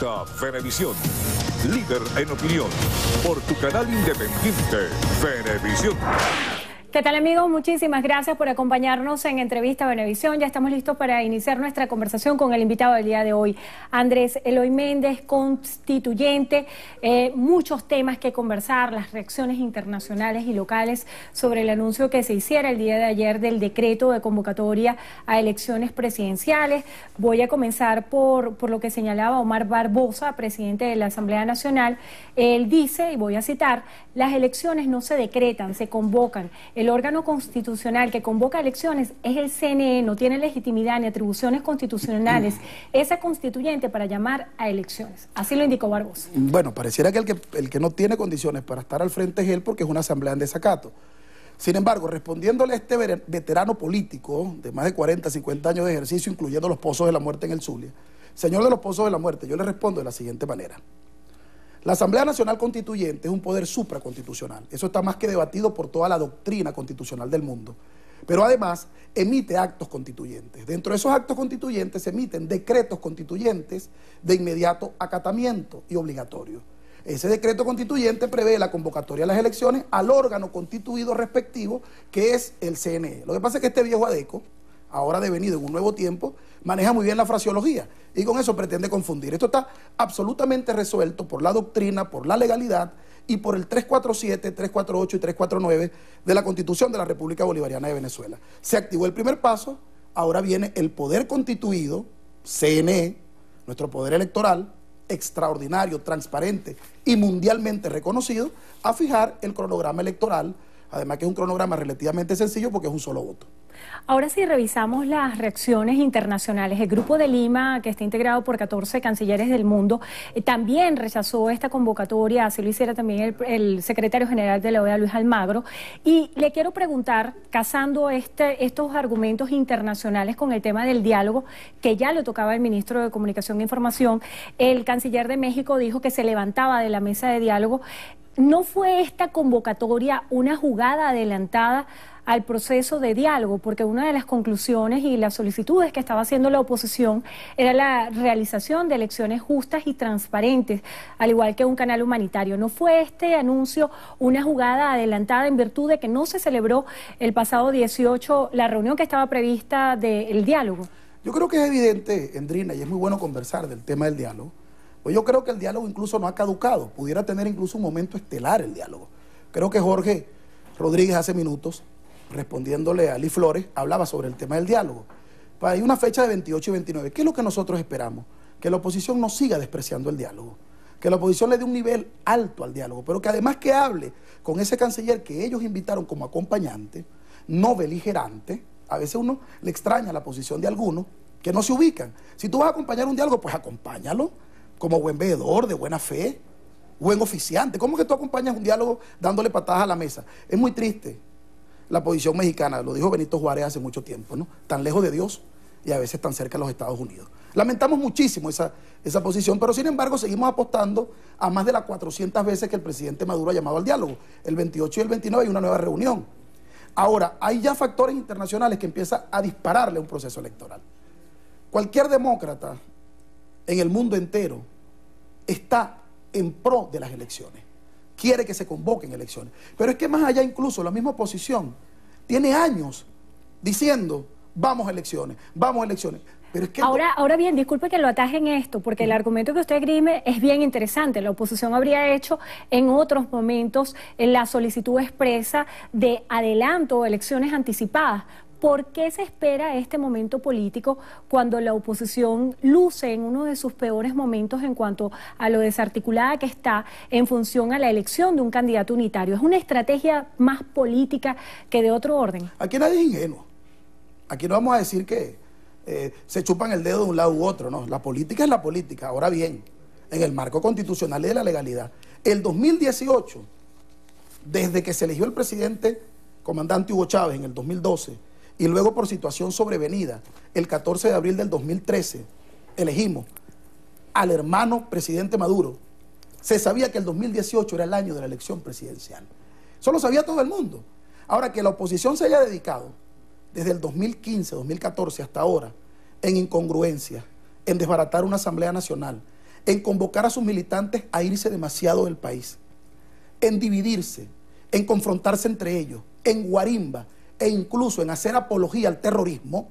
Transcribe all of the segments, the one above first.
Presenta Venevisión, líder en opinión, por tu canal independiente, Venevisión. ¿Qué tal, amigos? Muchísimas gracias por acompañarnos en Entrevista Venevisión. Ya estamos listos para iniciar nuestra conversación con el invitado del día de hoy, Andrés Eloy Méndez, constituyente. Muchos temas que conversar, las reacciones internacionales y locales sobre el anuncio que se hiciera el día de ayer del decreto de convocatoria a elecciones presidenciales. Voy a comenzar por lo que señalaba Omar Barbosa, presidente de la Asamblea Nacional. Él dice, y voy a citar, las elecciones no se decretan, se convocan. El órgano constitucional que convoca elecciones es el CNE, no tiene legitimidad ni atribuciones constitucionales esa constituyente para llamar a elecciones. Así lo indicó Barbosa. Bueno, pareciera que el que no tiene condiciones para estar al frente es él, porque es una asamblea en desacato. Sin embargo, respondiéndole a este veterano político de más de 40, 50 años de ejercicio, incluyendo los pozos de la muerte en el Zulia, señor de los pozos de la muerte, yo le respondo de la siguiente manera. La Asamblea Nacional Constituyente es un poder supraconstitucional. Eso está más que debatido por toda la doctrina constitucional del mundo. Pero además emite actos constituyentes. Dentro de esos actos constituyentes se emiten decretos constituyentes de inmediato acatamiento y obligatorio. Ese decreto constituyente prevé la convocatoria a las elecciones al órgano constituido respectivo, que es el CNE. Lo que pasa es que este viejo adeco, ahora devenido en un nuevo tiempo, maneja muy bien la fraseología y con eso pretende confundir. Esto está absolutamente resuelto por la doctrina, por la legalidad y por el 347, 348 y 349 de la Constitución de la República Bolivariana de Venezuela. Se activó el primer paso, ahora viene el poder constituido, CNE, nuestro poder electoral, extraordinario, transparente y mundialmente reconocido, a fijar el cronograma electoral, además que es un cronograma relativamente sencillo porque es un solo voto. Ahora si revisamos las reacciones internacionales, el Grupo de Lima, que está integrado por 14 cancilleres del mundo, también rechazó esta convocatoria, así lo hiciera también el secretario general de la OEA, Luis Almagro. Y le quiero preguntar, casando estos argumentos internacionales con el tema del diálogo, que ya le tocaba al ministro de Comunicación e Información, el canciller de México dijo que se levantaba de la mesa de diálogo. ¿No fue esta convocatoria una jugada adelantada al proceso de diálogo? Porque una de las conclusiones y las solicitudes que estaba haciendo la oposición era la realización de elecciones justas y transparentes, al igual que un canal humanitario. ¿No fue este anuncio una jugada adelantada en virtud de que no se celebró el pasado 18 la reunión que estaba prevista del diálogo? Yo creo que es evidente, Endrina, y es muy bueno conversar del tema del diálogo. Pues yo creo que el diálogo incluso no ha caducado, pudiera tener incluso un momento estelar el diálogo. Creo que Jorge Rodríguez hace minutos, respondiéndole a Liz Flores, hablaba sobre el tema del diálogo. Pues hay una fecha de 28 y 29. ¿Qué es lo que nosotros esperamos? Que la oposición no siga despreciando el diálogo, que la oposición le dé un nivel alto al diálogo, pero que además que hable con ese canciller que ellos invitaron como acompañante, no beligerante. A veces uno le extraña la posición de algunos que no se ubican. Si tú vas a acompañar un diálogo, pues acompáñalo como buen veedor, de buena fe, buen oficiante. ¿Cómo que tú acompañas un diálogo dándole patadas a la mesa? Es muy triste la posición mexicana, lo dijo Benito Juárez hace mucho tiempo, ¿no? Tan lejos de Dios y a veces tan cerca de los Estados Unidos. Lamentamos muchísimo esa posición, pero sin embargo seguimos apostando a más de las 400 veces que el presidente Maduro ha llamado al diálogo. El 28 y el 29 hay una nueva reunión. Ahora, hay ya factores internacionales que empiezan a dispararle a un proceso electoral. Cualquier demócrata en el mundo entero está en pro de las elecciones, quiere que se convoquen elecciones, pero es que más allá incluso la misma oposición tiene años diciendo vamos a elecciones, pero es que ahora bien, disculpe que lo ataje en esto, porque el argumento que usted esgrime es bien interesante. La oposición habría hecho en otros momentos la solicitud expresa de adelanto o elecciones anticipadas. ¿Por qué se espera este momento político cuando la oposición luce en uno de sus peores momentos en cuanto a lo desarticulada que está en función a la elección de un candidato unitario? ¿Es una estrategia más política que de otro orden? Aquí nadie es ingenuo. Aquí no vamos a decir que se chupan el dedo de un lado u otro, no. La política es la política. Ahora bien, en el marco constitucional y de la legalidad, el 2018, desde que se eligió el presidente comandante Hugo Chávez en el 2012, y luego por situación sobrevenida, el 14 de abril del 2013, elegimos al hermano presidente Maduro. Se sabía que el 2018 era el año de la elección presidencial. Eso lo sabía todo el mundo. Ahora, que la oposición se haya dedicado desde el 2015, 2014 hasta ahora, en incongruencia, en desbaratar una Asamblea Nacional, en convocar a sus militantes a irse demasiado del país, en dividirse, en confrontarse entre ellos, en guarimba e incluso en hacer apología al terrorismo,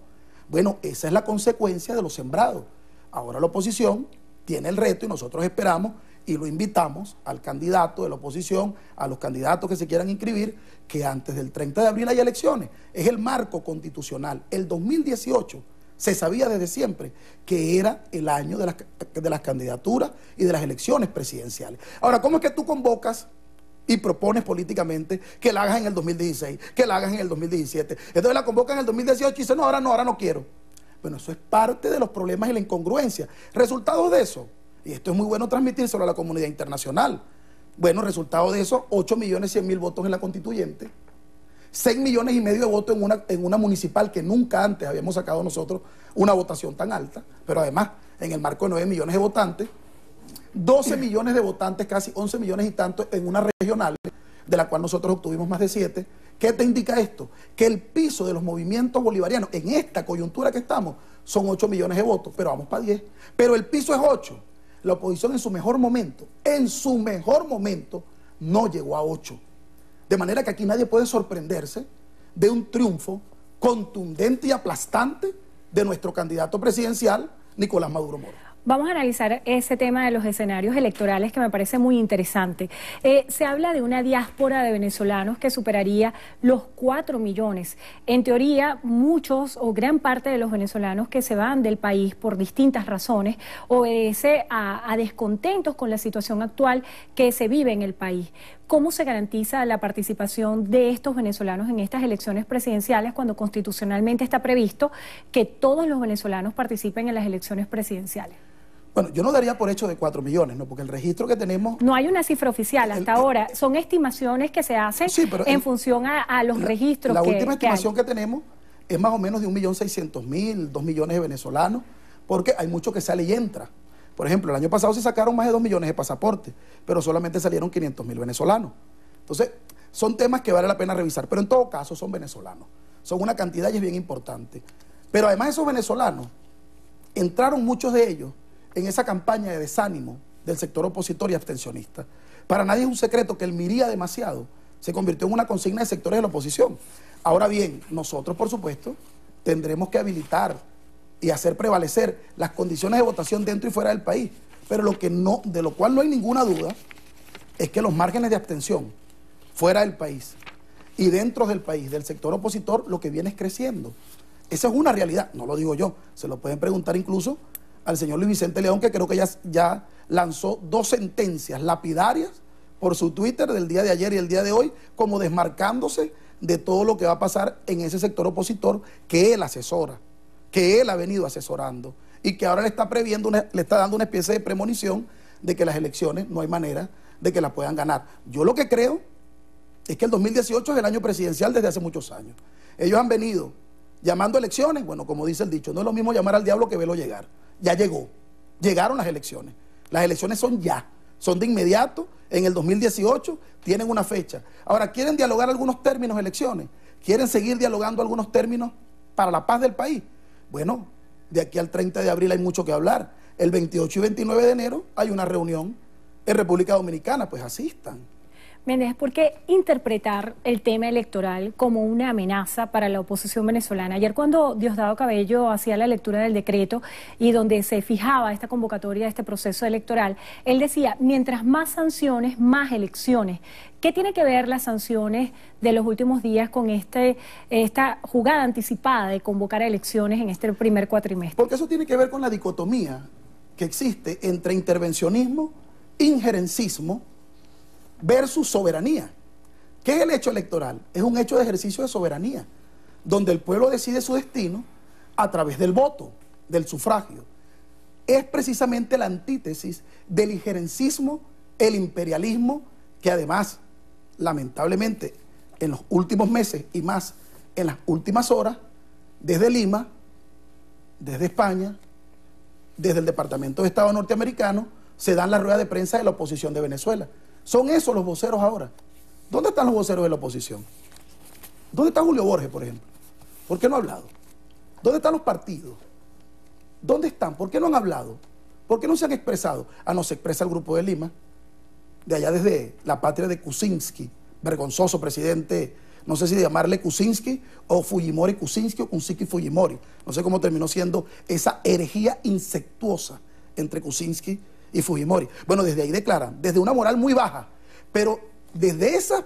bueno, esa es la consecuencia de lo sembrado. Ahora la oposición tiene el reto y nosotros esperamos y lo invitamos al candidato de la oposición, a los candidatos que se quieran inscribir, que antes del 30 de abril haya elecciones. Es el marco constitucional. El 2018 se sabía desde siempre que era el año de las candidaturas y de las elecciones presidenciales. Ahora, ¿cómo es que tú convocas y propones políticamente que la hagas en el 2016, que la hagas en el 2017? Entonces la convocan en el 2018 y dice, no, ahora no quiero. Bueno, eso es parte de los problemas y la incongruencia. Resultados de eso, y esto es muy bueno transmitírselo a la comunidad internacional. Bueno, resultado de eso, 8.100.000 votos en la constituyente, 6,5 millones de votos en una municipal que nunca antes habíamos sacado nosotros una votación tan alta, pero además en el marco de 9 millones de votantes, 12 millones de votantes, casi 11 millones y tanto en una regional, de la cual nosotros obtuvimos más de 7. ¿Qué te indica esto? Que el piso de los movimientos bolivarianos en esta coyuntura que estamos son 8 millones de votos, pero vamos para 10. Pero el piso es 8. La oposición en su mejor momento, no llegó a 8. De manera que aquí nadie puede sorprenderse de un triunfo contundente y aplastante de nuestro candidato presidencial, Nicolás Maduro Moro. Vamos a analizar ese tema de los escenarios electorales que me parece muy interesante. Se habla de una diáspora de venezolanos que superaría los 4 millones. En teoría, muchos o gran parte de los venezolanos que se van del país por distintas razones obedece a descontentos con la situación actual que se vive en el país. ¿Cómo se garantiza la participación de estos venezolanos en estas elecciones presidenciales cuando constitucionalmente está previsto que todos los venezolanos participen en las elecciones presidenciales? Bueno, yo no daría por hecho de 4 millones, ¿no? Porque el registro que tenemos... No hay una cifra oficial hasta ahora, son estimaciones que se hacen en función a los registros La última estimación que tenemos es más o menos de 1.600.000, 2 millones de venezolanos, porque hay mucho que sale y entra. Por ejemplo, el año pasado se sacaron más de 2 millones de pasaportes, pero solamente salieron 500.000 venezolanos. Entonces, son temas que vale la pena revisar, pero en todo caso son venezolanos. Son una cantidad y es bien importante. Pero además esos venezolanos, entraron muchos de ellos en esa campaña de desánimo del sector opositor y abstencionista. Para nadie es un secreto que el miría demasiado se convirtió en una consigna de sectores de la oposición. Ahora bien, nosotros, por supuesto, tendremos que habilitar y hacer prevalecer las condiciones de votación dentro y fuera del país. Pero de lo cual no hay ninguna duda es que los márgenes de abstención fuera del país y dentro del país, del sector opositor, lo que viene es creciendo. Esa es una realidad, no lo digo yo, se lo pueden preguntar incluso al señor Luis Vicente León, que creo que ya lanzó 2 sentencias lapidarias por su Twitter del día de ayer y el día de hoy, como desmarcándose de todo lo que va a pasar en ese sector opositor que él asesora, que él ha venido asesorando y que ahora le está dando una especie de premonición de que las elecciones no hay manera de que las puedan ganar. Yo lo que creo es que el 2018 es el año presidencial desde hace muchos años. Ellos han venido llamando elecciones, bueno, como dice el dicho, no es lo mismo llamar al diablo que verlo llegar. Ya llegó, llegaron las elecciones son ya, son de inmediato, en el 2018 tienen una fecha. Ahora, ¿quieren dialogar algunos términos de elecciones? ¿Quieren seguir dialogando algunos términos para la paz del país? Bueno, de aquí al 30 de abril hay mucho que hablar. El 28 y 29 de enero hay una reunión en República Dominicana, pues asistan. Méndez, ¿por qué interpretar el tema electoral como una amenaza para la oposición venezolana? Ayer cuando Diosdado Cabello hacía la lectura del decreto y donde se fijaba esta convocatoria de este proceso electoral, él decía, mientras más sanciones, más elecciones. ¿Qué tiene que ver las sanciones de los últimos días con esta jugada anticipada de convocar a elecciones en este primer cuatrimestre? Porque eso tiene que ver con la dicotomía que existe entre intervencionismo, injerencismo, versus soberanía. ¿Qué es el hecho electoral? Es un hecho de ejercicio de soberanía, donde el pueblo decide su destino a través del voto, del sufragio. Es precisamente la antítesis del injerencismo, el imperialismo, que además, lamentablemente, en los últimos meses y más en las últimas horas, desde Lima, desde España, desde el Departamento de Estado norteamericano, se dan las ruedas de prensa de la oposición de Venezuela. Son esos los voceros ahora. ¿Dónde están los voceros de la oposición? ¿Dónde está Julio Borges, por ejemplo? ¿Por qué no ha hablado? ¿Dónde están los partidos? ¿Dónde están? ¿Por qué no han hablado? ¿Por qué no se han expresado? No se expresa el Grupo de Lima, de allá desde la patria de Kuczynski, vergonzoso presidente, no sé si de llamarle Kuczynski o Fujimori Kuczynski o Kuczynski Fujimori. No sé cómo terminó siendo esa herejía insectuosa entre Kuczynski y Fujimori. Bueno, desde ahí declaran, desde una moral muy baja, pero desde esas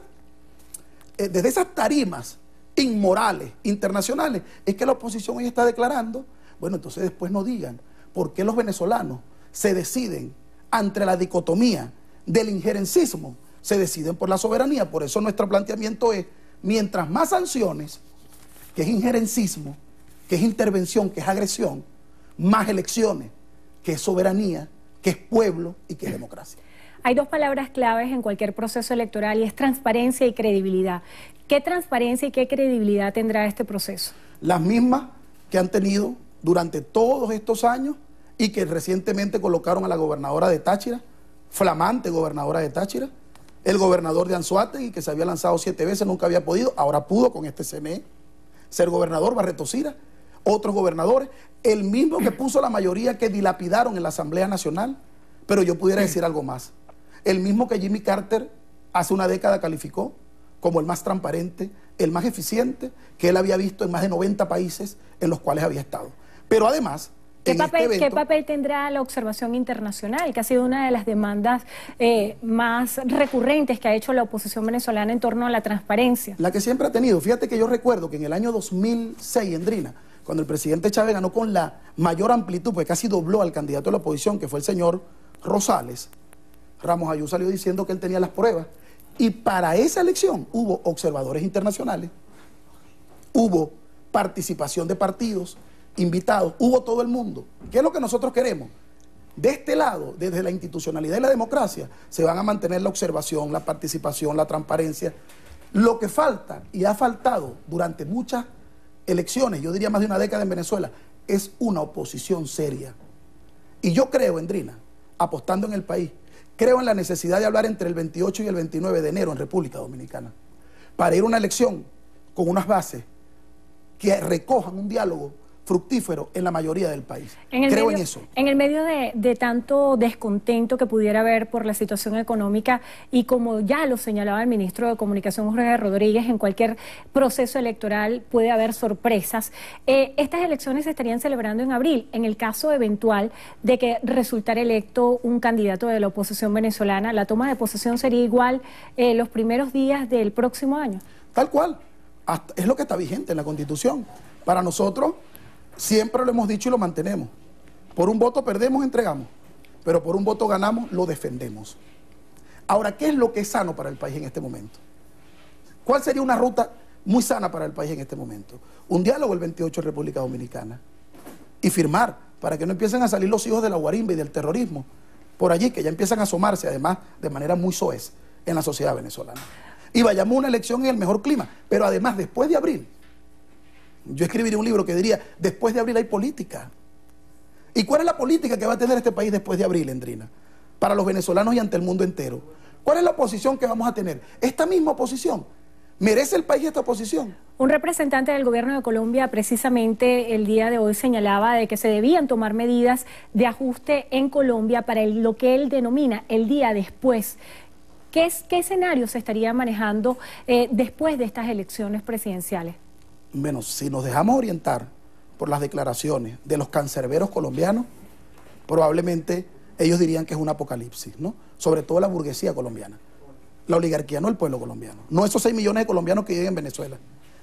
tarimas inmorales, internacionales, es que la oposición hoy está declarando. Bueno, entonces después no digan por qué los venezolanos se deciden ante la dicotomía del injerencismo, se deciden por la soberanía. Por eso nuestro planteamiento es, mientras más sanciones, que es injerencismo, que es intervención, que es agresión, más elecciones, que es soberanía, que es pueblo y que es democracia. Hay dos palabras claves en cualquier proceso electoral y es transparencia y credibilidad. ¿Qué transparencia y qué credibilidad tendrá este proceso? Las mismas que han tenido durante todos estos años y que recientemente colocaron a la gobernadora de Táchira, flamante gobernadora de Táchira, el gobernador de Anzoátegui, que se había lanzado 7 veces, nunca había podido, ahora pudo con este CNE ser gobernador, Barreto Sira, otros gobernadores, el mismo que puso la mayoría que dilapidaron en la Asamblea Nacional, pero yo pudiera decir algo más, el mismo que Jimmy Carter hace una década calificó como el más transparente, el más eficiente, que él había visto en más de 90 países en los cuales había estado. Pero además, ¿qué papel tendrá la observación internacional, que ha sido una de las demandas más recurrentes que ha hecho la oposición venezolana en torno a la transparencia? La que siempre ha tenido. Fíjate que yo recuerdo que en el año 2006, Endrina, cuando el presidente Chávez ganó con la mayor amplitud, pues casi dobló al candidato de la oposición, que fue el señor Rosales, Ramos Ayú salió diciendo que él tenía las pruebas. Y para esa elección hubo observadores internacionales, hubo participación de partidos, invitados, hubo todo el mundo. ¿Qué es lo que nosotros queremos? De este lado, desde la institucionalidad y la democracia, se van a mantener la observación, la participación, la transparencia. Lo que falta, y ha faltado durante muchas elecciones, yo diría más de una década en Venezuela, es una oposición seria. Y yo creo, Endrina, apostando en el país, creo en la necesidad de hablar entre el 28 y el 29 de enero en República Dominicana, para ir a una elección con unas bases que recojan un diálogo fructífero en la mayoría del país. Creo en eso. En el medio de tanto descontento que pudiera haber por la situación económica y como ya lo señalaba el ministro de Comunicación, Jorge Rodríguez, en cualquier proceso electoral puede haber sorpresas. Estas elecciones se estarían celebrando en abril. En el caso eventual de que resultara electo un candidato de la oposición venezolana, ¿la toma de posesión sería igual los primeros días del próximo año? Tal cual. Es lo que está vigente en la Constitución. Para nosotros, siempre lo hemos dicho y lo mantenemos. Por un voto perdemos, entregamos. Pero por un voto ganamos, lo defendemos. Ahora, ¿qué es lo que es sano para el país en este momento? ¿Cuál sería una ruta muy sana para el país en este momento? Un diálogo el 28 en República Dominicana. Y firmar, para que no empiecen a salir los hijos de la guarimba y del terrorismo por allí, que ya empiezan a asomarse, además, de manera muy soez en la sociedad venezolana. Y vayamos a una elección en el mejor clima. Pero además, después de abril, yo escribiría un libro que diría, después de abril hay política. ¿Y cuál es la política que va a tener este país después de abril, Endrina? Para los venezolanos y ante el mundo entero. ¿Cuál es la oposición que vamos a tener? Esta misma oposición. ¿Merece el país esta oposición? Un representante del gobierno de Colombia precisamente el día de hoy señalaba de que se debían tomar medidas de ajuste en Colombia para lo que él denomina el día después. ¿Qué escenario se estaría manejando después de estas elecciones presidenciales? Bueno, si nos dejamos orientar por las declaraciones de los cancerberos colombianos, probablemente ellos dirían que es un apocalipsis, ¿no? Sobre todo la burguesía colombiana, la oligarquía, no el pueblo colombiano, no esos 6 millones de colombianos que viven en Venezuela,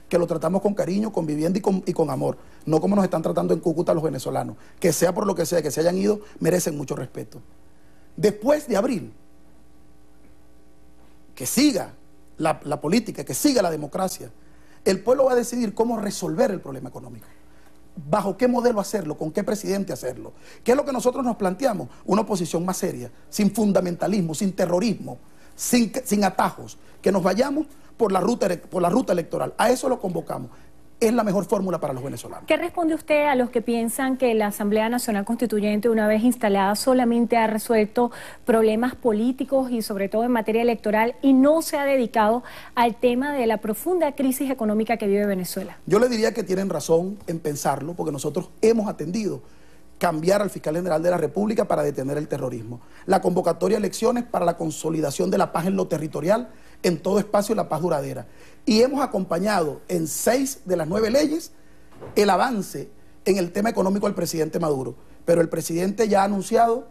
que lo tratamos con cariño, con vivienda y con amor, no como nos están tratando en Cúcuta los venezolanos, que sea por lo que sea, que se hayan ido, merecen mucho respeto. Después de abril, que siga la política, que siga la democracia, el pueblo va a decidir cómo resolver el problema económico. ¿Bajo qué modelo hacerlo? ¿Con qué presidente hacerlo? ¿Qué es lo que nosotros nos planteamos? Una oposición más seria, sin fundamentalismo, sin terrorismo, sin atajos. Que nos vayamos por la ruta electoral. A eso lo convocamos. Es la mejor fórmula para los venezolanos. ¿Qué responde usted a los que piensan que la Asamblea Nacional Constituyente, una vez instalada, solamente ha resuelto problemas políticos y sobre todo en materia electoral y no se ha dedicado al tema de la profunda crisis económica que vive Venezuela? Yo le diría que tienen razón en pensarlo, porque nosotros hemos atendido cambiar al fiscal general de la República para detener el terrorismo. La convocatoria de elecciones para la consolidación de la paz en lo territorial, en todo espacio, y la paz duradera. Y hemos acompañado en 6 de las 9 leyes el avance en el tema económico del presidente Maduro. Pero el presidente ya ha anunciado,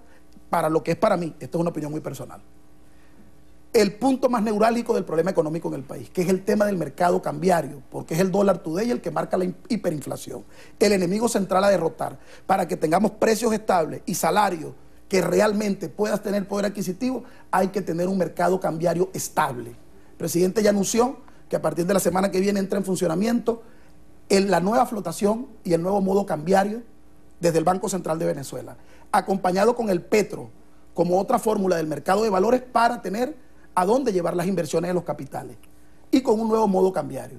para lo que es para mí, esto es una opinión muy personal, el punto más neurálgico del problema económico en el país, que es el tema del mercado cambiario, porque es el dólar today el que marca la hiperinflación, el enemigo central a derrotar, para que tengamos precios estables y salarios que realmente puedas tener poder adquisitivo. Hay que tener un mercado cambiario estable. El presidente ya anunció que a partir de la semana que viene entra en funcionamiento la nueva flotación y el nuevo modo cambiario desde el Banco Central de Venezuela, acompañado con el petro como otra fórmula del mercado de valores para tener a dónde llevar las inversiones de los capitales, y con un nuevo modo cambiario.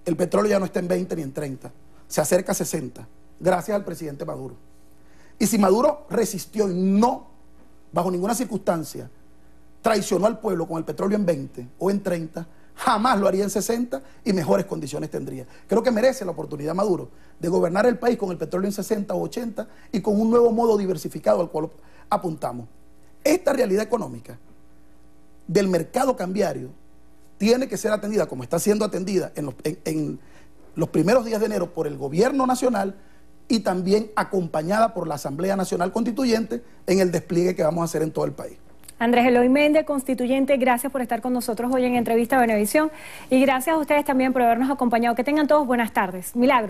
El petróleo ya no está en 20 ni en 30, se acerca a 60, gracias al presidente Maduro. Y si Maduro resistió y no, bajo ninguna circunstancia, traicionó al pueblo con el petróleo en 20 o en 30, jamás lo haría en 60 y mejores condiciones tendría. Creo que merece la oportunidad Maduro de gobernar el país con el petróleo en 60 o 80 y con un nuevo modo diversificado al cual apuntamos. Esta realidad económica del mercado cambiario tiene que ser atendida, como está siendo atendida en los primeros días de enero por el gobierno nacional, y también acompañada por la Asamblea Nacional Constituyente en el despliegue que vamos a hacer en todo el país. Andrés Eloy Méndez, constituyente, gracias por estar con nosotros hoy en Entrevista Venevisión, y gracias a ustedes también por habernos acompañado. Que tengan todos buenas tardes. Milagro.